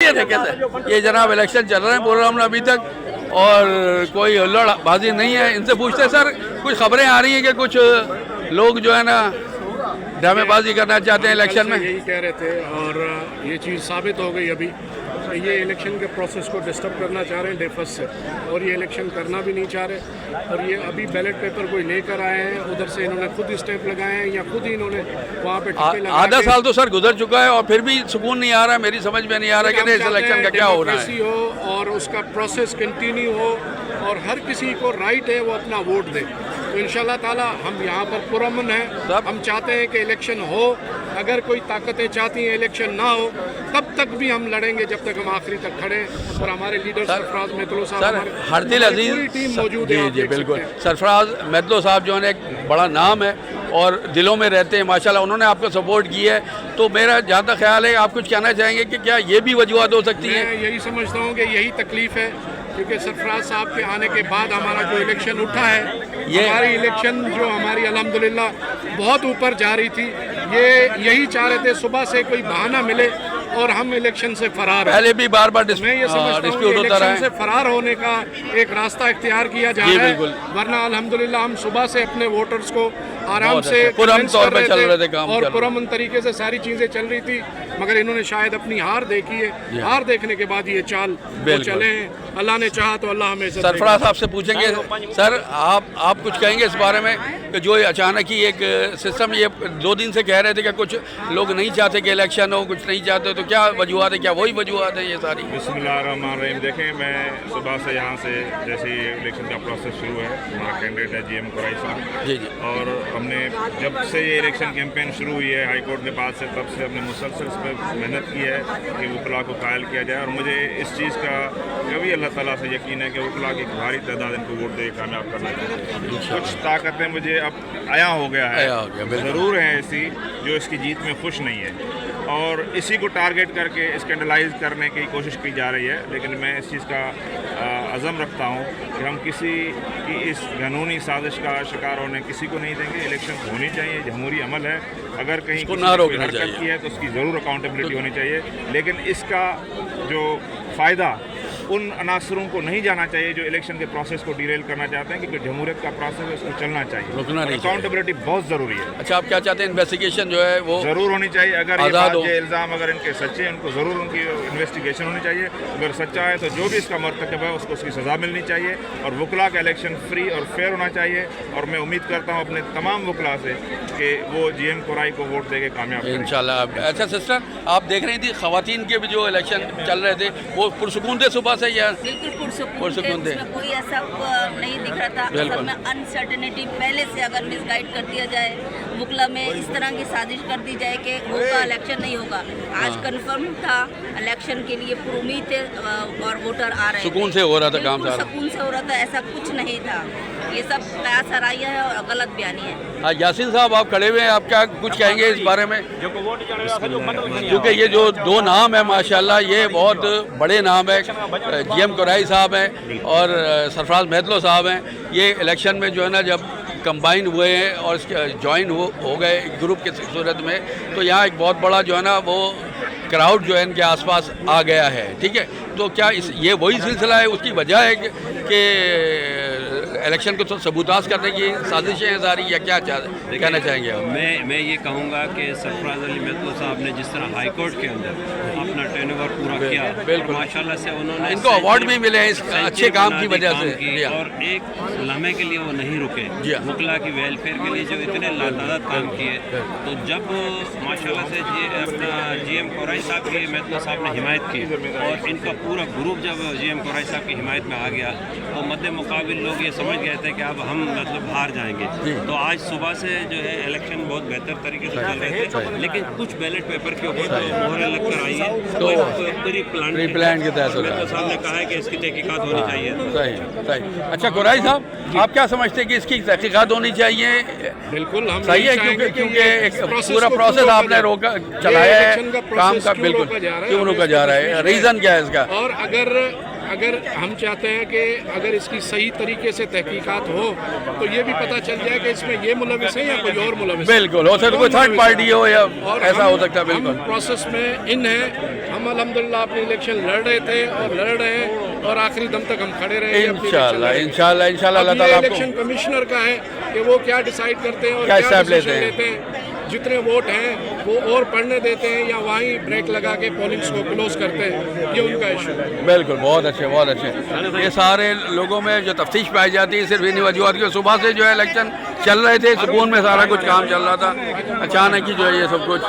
कैसे ये जनाब इलेक्शन चल रहे हैं प्रोग्राम में अभी तक और कोई हुल्लड़बाजी नहीं है। इनसे पूछते हैं सर कुछ खबरें आ रही हैं कि कुछ लोग जो है ना ड्रामेबाजी करना चाहते हैं इलेक्शन में। यही कह रहे थे और ये चीज़ साबित हो गई अभी। ये इलेक्शन के प्रोसेस को डिस्टर्ब करना चाह रहे हैं डेफस से और ये इलेक्शन करना भी नहीं चाह रहे। और ये अभी बैलेट पेपर कोई लेकर आए हैं, उधर से इन्होंने खुद ही स्टैंप लगाए हैं या खुद ही इन्होंने वहाँ पे आधा साल तो सर गुजर चुका है और फिर भी सुकून नहीं आ रहा है। मेरी समझ में नहीं आ रहा कि इस इलेक्शन का क्या हो रहा है हो और उसका प्रोसेस कंटिन्यू हो और हर किसी को राइट है वो अपना वोट दे। तो इंशाल्लाह ताला हम यहाँ पर पुरअमन हैं। हम चाहते हैं कि इलेक्शन हो। अगर कोई ताकतें चाहती हैं इलेक्शन ना हो तब तक भी हम लड़ेंगे जब तक हम आखिरी तक खड़े। और हमारे लीडर सरफराज मेहतलो साहब, हरदिल अजीज पूरी टीम मौजूद है। जी बिल्कुल। सरफराज मेहतलो साहब जो है एक बड़ा नाम है और दिलों में रहते हैं माशाल्लाह। उन्होंने आपको सपोर्ट की है तो मेरा जहाँ तक ख्याल है आप कुछ कहना चाहेंगे कि क्या ये भी वजूहत हो सकती है? मैं यही समझता हूँ कि यही तकलीफ है क्योंकि सरफराज साहब के आने के बाद हमारा जो इलेक्शन उठा है, ये हमारी इलेक्शन जो हमारी अल्हम्दुलिल्लाह बहुत ऊपर जा रही थी, ये यही चाह रहे थे सुबह से कोई बहाना मिले और हम इलेक्शन से फरार हैं। पहले भी बार बार मैं ये समझता हूँ कि इलेक्शन से फरार होने का एक रास्ता इख्तियार किया जा रहा है, वरना अल्हम्दुलिल्लाह हम सुबह से अपने वोटर्स को आराम से पुरअमन तौर पे चल रहे थे काम और पुरअमन तरीके से सारी चीजें चल रही थी। मगर इन्होंने शायद अपनी हार देखी है, हार देखने के बाद ये चाल चले हैं। अल्लाह ने चाहा तो अल्लाह हमें। सरफराज साहब से पूछेंगे सर आप कुछ कहेंगे इस बारे में कि जो अचानक ही एक सिस्टम ये 2 दिन से कह रहे थे कि कुछ लोग नहीं चाहते कि इलेक्शन हो, कुछ नहीं चाहते, तो क्या वजूहत है? क्या वही वजूहत है ये सारी? बिस्मिल्लाहिर्रहमानिर्रहीम। देखें मैं सुबह से यहाँ से जैसे ही इलेक्शन का प्रोसेस शुरू है, हमारा कैंडिडेट है GM कुरैशी साहब जी जी, और हमने जब से ये इलेक्शन कैंपेन शुरू हुई है हाई कोर्ट के बाद से, तब से हमने मुसलसल इस पर मेहनत की है कि वकला को कायल किया जाए। और मुझे इस चीज़ का कभी अल्लाह ताला से यकीन है कि वकला की भारी तादाद इनको वोट दे कामयाब करना चाहिए। कुछ ताकतें मुझे अब आया हो गया है, ज़रूर हैं ऐसी जो इसकी जीत में खुश नहीं है और इसी को टारगेट करके स्कैंडलाइज करने की कोशिश की जा रही है। लेकिन मैं इस चीज़ का अज़म रखता हूँ कि हम किसी की इस कानूनी साजिश का शिकार होने किसी को नहीं देंगे। इलेक्शन होनी चाहिए, जमहूरी अमल है। अगर कहीं किसी ने कोई हरकत की है तो उसकी ज़रूर अकाउंटेबिलिटी होनी चाहिए, लेकिन इसका जो फ़ायदा उन अनासरों को नहीं जाना चाहिए जो इलेक्शन के प्रोसेस को डिरेल करना चाहते हैं, क्योंकि जमहूरियत का प्रोसेस है, उसको चलना चाहिए, रुकना नहीं। अकाउंटेबिलिटी बहुत ज़रूरी है। अच्छा, आप क्या चाहते हैं? इन्वेस्टिगेशन जो है वो ज़रूर होनी चाहिए। अगर ये इल्ज़ाम अगर इनके सच्चे हैं, उनको ज़रूर उनकी इन्वेस्टिगेशन होनी चाहिए। अगर सच्चा है तो जो भी इसका मर्तकब है उसको उसकी सज़ा मिलनी चाहिए और वकला का इलेक्शन फ्री और फेयर होना चाहिए। और मैं उम्मीद करता हूँ अपने तमाम वकला से कि वो GM कुरैशी को वोट देके कामयाब करेंगे इंशाल्लाह। अच्छा सिस्टर, आप देख रही थी ख़वातीन के भी जो इलेक्शन चल रहे थे वो पुरसुकून थे सुबह से या? पुरसुकून थे, कोई ऐसा नहीं दिख रहा था। असल में अनसर्टेनिटी पहले से अगर मिसगाइड कर दिया जाए, वकला में इस तरह की साजिश कर दी जाए कि होगा इलेक्शन नहीं होगा। आज कंफर्म था इलेक्शन के लिए, पूरी उम्मीद थे और वोटर आ रहे थे, सुकून से हो रहा था काम सारा, सुकून से हो रहा था। ऐसा कुछ नहीं था, ये सब कया सराइया है और गलत बयानी है। यासीन साहब आप खड़े हुए हैं, आप क्या कुछ कहेंगे इस बारे में? क्योंकि ये जो 2 नाम है माशाल्लाह, ये बहुत बड़े नाम है। GM कुरैशी साहब हैं और सरफराज मेहतलो साहब हैं। ये इलेक्शन में जो है ना जब कंबाइन हुए हैं और ज्वाइन हो गए ग्रुप के सूरत में, तो यहाँ एक बहुत बड़ा जो है ना वो क्राउड जो है इनके आसपास आ गया है। ठीक है, तो क्या ये वही सिलसिला है, उसकी वजह है कि इलेक्शन को तो सबूताज करने की साजिशें सारी, या क्या कहना चाहेंगे आप? मैं ये कहूँगा कि सरफराज अली मेहतलो साहब ने जिस तरह हाई कोर्ट के अंदर अपना टर्नओवर पूरा किया, बिल्कुल माशाल्लाह से उन्होंने इनको अवार्ड भी मिले इस अच्छे काम की वजह से, और एक लम्हे के लिए वो नहीं रुके। वकला की वेलफेयर के लिए जो इतने लातादाद काम किए, तो जब माशाल्लाह से अपना GM कुरैशी साहब की मेहतलो साहब ने हिमायत की और इनका पूरा ग्रुप जब GM कुरैशी साहब की हिमायत में आ गया तो मद्दे मुकाबिल लोग ये समझ गए थे कि अब हम मतलब हार जाएंगे। तो आज सुबह से जो है इलेक्शन बहुत बेहतर तरीके से चल रहे थे, लेकिन कुछ बैलेट पेपर के ऊपर जो मोहरें लगकर आई है तो प्री प्लान के तहत साहब ने कहा है कि इसकी तहकीकात होनी चाहिए। सही। अच्छा कुरैशी साहब, आप क्या समझते हैं कि इसकी तहकीकात होनी चाहिए? बिल्कुल हम सही है, क्योंकि एक पूरा प्रोसेस आपने रोका चलाया है काम का, बिल्कुल क्यों रोका जा रहा है? रीज़न क्या है इसका? और अगर अगर हम चाहते हैं कि अगर इसकी सही तरीके से तहकीकात हो तो ये भी पता चल जाए कि इसमें ये मुलविस है या कोई और मुलविस है। बिल्कुल हो सकता कोई थर्ड पार्टी हो या ऐसा हो सकता है। बिल्कुल हम प्रोसेस में इन है, हम अल्हम्दुलिल्लाह अपनी इलेक्शन लड़ रहे थे और लड़ रहे हैं और आखिरी दम तक हम खड़े रहे। इंशाल्लाह इंशाल्लाह इंशाल्लाह अल्लाह ताला आपको इलेक्शन कमिश्नर का है कि वो क्या डिसाइड करते हैं और क्या क्या स्टेप लेते हैं। जितने वोट हैं वो और पढ़ने देते हैं या वहीं ब्रेक लगा के पोलिंग्स को क्लोज करते हैं, ये उनका इशू है। बिल्कुल बहुत अच्छे बहुत अच्छे। ये सारे लोगों में जो तफ्तीश पाई जाती है सिर्फ इन्हीं वजूहत की। सुबह से जो है इलेक्शन चल रहे थे, सुकून में सारा कुछ काम चल रहा था, अचानक ही जो है ये सब कुछ